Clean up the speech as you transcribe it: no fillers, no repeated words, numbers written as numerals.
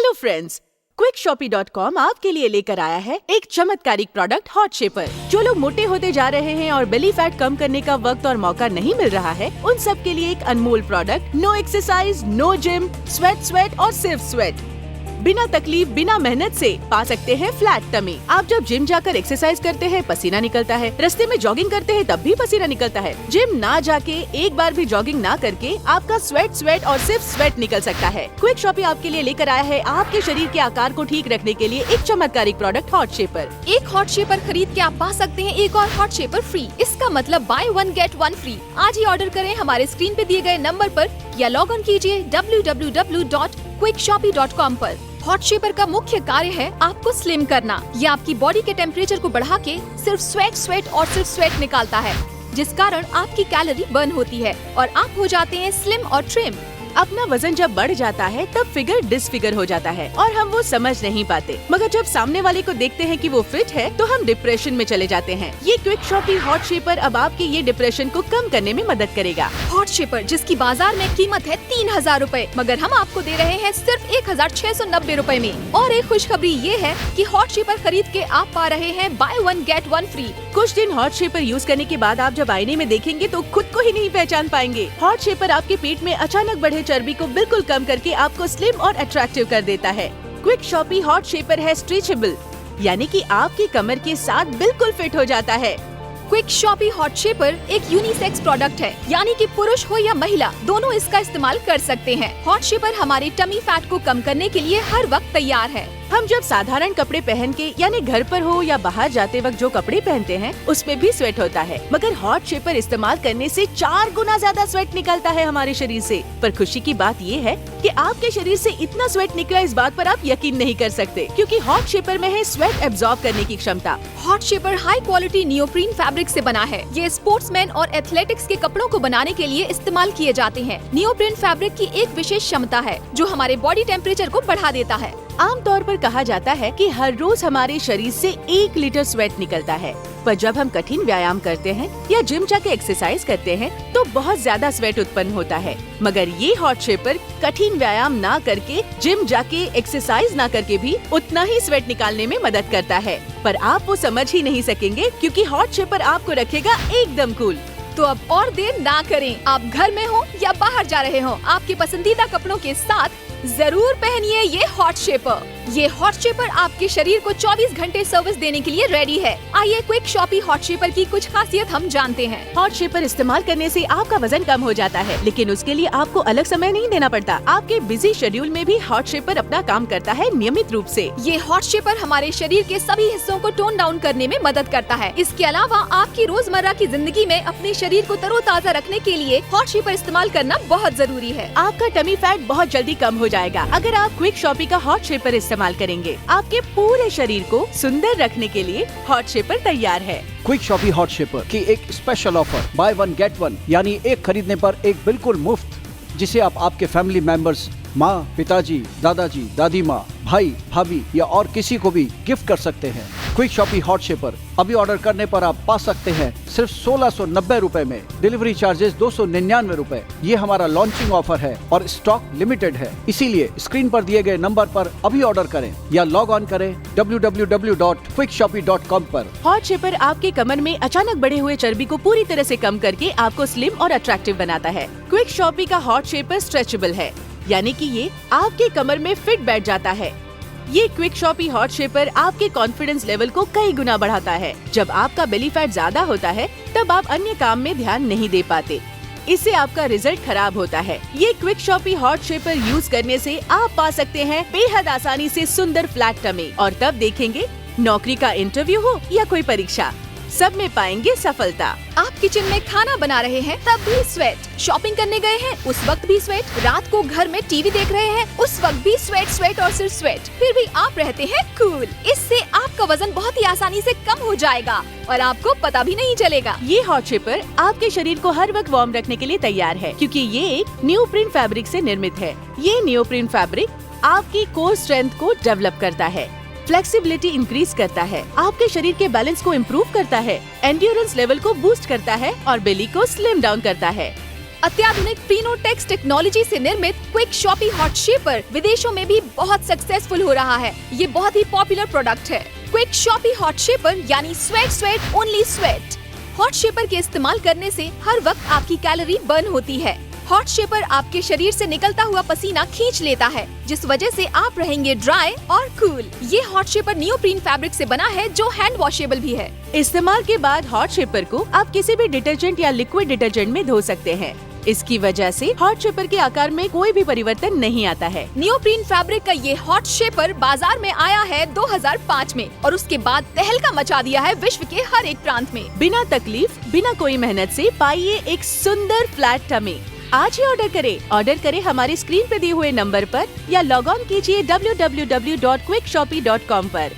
Hello friends, QuickShoppy.com आपके लिए लेकर आया है एक चमत्कारिक प्रोडक्ट हॉट शेपर। जो लोग मोटे होते जा रहे हैं और बेली फैट कम करने का वक्त और मौका नहीं मिल रहा है, उन सब के लिए एक अनमोल product. No exercise, no gym, sweat और सिर्फ स्वेट। बिना तकलीफ, बिना मेहनत से पा सकते हैं फ्लैट टमी। आप जब जिम जाकर एक्सरसाइज करते हैं, पसीना निकलता है। रास्ते में जॉगिंग करते हैं, तब भी पसीना निकलता है। जिम ना जाके, एक बार भी जॉगिंग ना करके आपका स्वेट और सिर्फ स्वेट निकल सकता है। क्विक शॉपी आपके लिए लेकर आया है आपके शरीर के आकार को ठीक रखने के लिए एक चमत्कारिक प्रोडक्ट हॉट शेपर। एक हॉट शेपर खरीद के आप पा सकते हैं एक और हॉट शेपर फ्री। इसका मतलब by one get one free. आज ही ऑर्डर करें हमारे स्क्रीन पे दिए गए नंबर पर या लॉग ऑन कीजिए www.quickshopy.com पर। हॉट शेपर का मुख्य कार्य है आपको स्लिम करना। ये आपकी बॉडी के टेम्परेचर को बढ़ा के सिर्फ स्वेट और सिर्फ स्वेट निकालता है, जिस कारण आपकी कैलोरी बर्न होती है और आप हो जाते हैं स्लिम और ट्रिम। अपना वजन जब बढ़ जाता है तब फिगर डिसफिगर हो जाता है और हम वो समझ नहीं पाते, मगर जब सामने वाले को देखते हैं कि वो फिट है तो हम डिप्रेशन में चले जाते हैं। ये क्विक शॉपी हॉट शेपर अब आपके ये डिप्रेशन को कम करने में मदद करेगा। हॉट शेपर जिसकी बाजार में कीमत है 3000 रूपए, मगर हम आपको दे रहे हैं सिर्फ 1690 रूपए में। और एक खुशखबरी ये है कि हॉट शेपर खरीद के आप पा रहे हैं by one get one free. कुछ दिन हॉट शेपर यूज करने के बाद आप जब आईने में देखेंगे तो खुद को ही नहीं पहचान पाएंगे। हॉट शेपर आपके पेट में अचानक बढ़े चर्बी को बिल्कुल कम करके आपको स्लिम और अट्रैक्टिव कर देता है। क्विक शॉपी हॉट शेपर है स्ट्रेचेबल, यानी कि आपकी कमर के साथ बिल्कुल फिट हो जाता है। क्विक शॉपी हॉट शेपर एक यूनिसेक्स प्रोडक्ट है, यानी कि पुरुष हो या महिला दोनों इसका इस्तेमाल कर सकते हैं। हॉट शेपर हमारे टमी फैट को कम करने के लिए हर वक्त तैयार है। हम जब साधारण कपड़े पहन के यानी घर पर हो या बाहर जाते वक्त जो कपड़े पहनते हैं उसमें भी स्वेट होता है, मगर हॉट शेपर इस्तेमाल करने से 4 गुना ज्यादा स्वेट निकलता है हमारे शरीर से। पर खुशी की बात ये है कि आपके शरीर से इतना स्वेट निकला, इस बात पर आप यकीन नहीं कर सकते, क्योंकि हॉट शेपर में है स्वेट एब्जॉर्ब करने की क्षमता। Hot shaper high quality neoprene fabric से बना है। ये स्पोर्ट्समैन और एथलेटिक्स के कपड़ों को बनाने के लिए इस्तेमाल किए जाते हैं। नियोप्रीन फैब्रिक की एक विशेष क्षमता है जो हमारे बॉडी टेम्परेचर को बढ़ा देता है। आमतौर पर कहा जाता है कि हर रोज हमारे शरीर से 1 लीटर स्वेट निकलता है, पर जब हम कठिन व्यायाम करते हैं या जिम जाके एक्सरसाइज करते हैं तो बहुत ज्यादा स्वेट उत्पन्न होता है। मगर ये हॉट शेपर कठिन व्यायाम ना करके, जिम जाके एक्सरसाइज ना करके भी उतना ही स्वेट निकालने में मदद करता है। पर आप वो समझ ही नहीं सकेंगे, क्योंकि हॉट शेपर आपको रखेगा एकदम कूल। तो अब और देर ना करें, आप घर में हो या बाहर जा रहे हो, आपके पसंदीदा कपड़ों के साथ जरूर पहनिए ये हॉट शेपर। ये हॉट शेपर आपके शरीर को 24 घंटे सर्विस देने के लिए रेडी है। आइए क्विक शॉपी हॉट शेपर की कुछ खासियत हम जानते हैं। हॉट शेपर इस्तेमाल करने से आपका वजन कम हो जाता है, लेकिन उसके लिए आपको अलग समय नहीं देना पड़ता। आपके बिजी शेड्यूल में भी हॉट शेपर अपना काम करता है नियमित रूप से। ये हॉट शेपर हमारे शरीर के सभी हिस्सों को टोन डाउन करने में मदद करता है। इसके अलावा आपकी रोजमर्रा की जिंदगी में अपने शरीर को तरोताजा रखने के लिए हॉट शेपर इस्तेमाल करना बहुत जरूरी है। आपका टमी फैट बहुत जल्दी कम हो जाएगा अगर आप क्विक शॉपी का हॉट शेपर इस्तेमाल करेंगे। आपके पूरे शरीर को सुंदर रखने के लिए हॉट शेपर तैयार है। क्विक शॉपी हॉट शेपर की एक special offer by one get one, यानी एक खरीदने पर एक बिल्कुल मुफ्त, जिसे आप आपके फैमिली मेंबर्स, माँ, पिताजी, दादाजी, दादी माँ, भाई, भाभी या और किसी को भी गिफ्ट कर सकते हैं। क्विक शॉपी हॉट शेपर अभी ऑर्डर करने पर आप पा सकते हैं सिर्फ 1690 रूपए में। डिलीवरी चार्जेस 299 रूपए। ये हमारा लॉन्चिंग ऑफर है और स्टॉक लिमिटेड है, इसीलिए स्क्रीन पर दिए गए नंबर पर अभी ऑर्डर करें या लॉग ऑन करें www.quickshopy.com पर। हॉट शेपर आपके कमर में अचानक बढ़े हुए चर्बी को पूरी तरह से कम करके आपको स्लिम और अट्रैक्टिव बनाता है। क्विक शॉपी का हॉट शेपर स्ट्रेचेबल है, यानी कि ये आपके कमर में फिट बैठ जाता है। ये क्विक शॉपी हॉट शेपर आपके कॉन्फिडेंस लेवल को कई गुना बढ़ाता है। जब आपका बेली फैट ज्यादा होता है तब आप अन्य काम में ध्यान नहीं दे पाते, इससे आपका रिजल्ट खराब होता है। ये Quick Shoppy Hot Shaper use करने से आप पा सकते हैं बेहद आसानी से सुंदर फ्लैट टमी, और तब देखेंगे नौकरी का इंटरव्यू हो या कोई परीक्षा, सब में पाएंगे सफलता। आप किचन में खाना बना रहे हैं तब भी स्वेट, शॉपिंग करने गए हैं उस वक्त भी स्वेट, रात को घर में टीवी देख रहे हैं उस वक्त भी स्वेट और सिर्फ स्वेट, फिर भी आप रहते हैं कूल। इससे आपका वजन बहुत ही आसानी से कम हो जाएगा और आपको पता भी नहीं चलेगा। ये हॉट शेपर आपके शरीर को हर वक्त वार्म रखने के लिए तैयार है, क्योंकि ये एक नियोप्रीन फैब्रिक से निर्मित है। ये नियोप्रीन फैब्रिक आपकी कोर स्ट्रेंथ को डेवलप करता है, फ्लेक्सिबिलिटी इंक्रीज करता है, आपके शरीर के बैलेंस को इम्प्रूव करता है, एंड्योरेंस लेवल को बूस्ट करता है और बेली को स्लिम डाउन करता है। अत्याधुनिक प्रीनोटेक्स टेक्नोलॉजी से निर्मित क्विक शॉपी हॉट शेपर विदेशों में भी बहुत सक्सेसफुल हो रहा है। ये बहुत ही पॉपुलर प्रोडक्ट है। क्विक शॉपी हॉट शेपर यानी sweat only sweat. Hot shaper के इस्तेमाल करने से हर वक्त आपकी कैलोरी बर्न होती है। हॉट शेपर आपके शरीर से निकलता हुआ पसीना खींच लेता है, जिस वजह से आप रहेंगे ड्राई और कूल। ये हॉट शेपर नियोप्रीन फैब्रिक से बना है जो हैंड वॉशेबल भी है। इस्तेमाल के बाद हॉट शेपर को आप किसी भी डिटर्जेंट या लिक्विड डिटर्जेंट में धो सकते हैं। इसकी वजह से हॉट शेपर के आकार में कोई भी परिवर्तन नहीं आता है। नियोप्रीन फैब्रिक का ये हॉट शेपर बाजार में आया है 2005 में और उसके बाद तहलका मचा दिया है विश्व के हर एक प्रांत में। बिना तकलीफ, बिना कोई मेहनत से पाइए एक सुंदर फ्लैट टमी। आज ही ऑर्डर करें हमारे स्क्रीन पे दिए हुए नंबर पर या लॉग ऑन कीजिए www.quickshopee.com पर।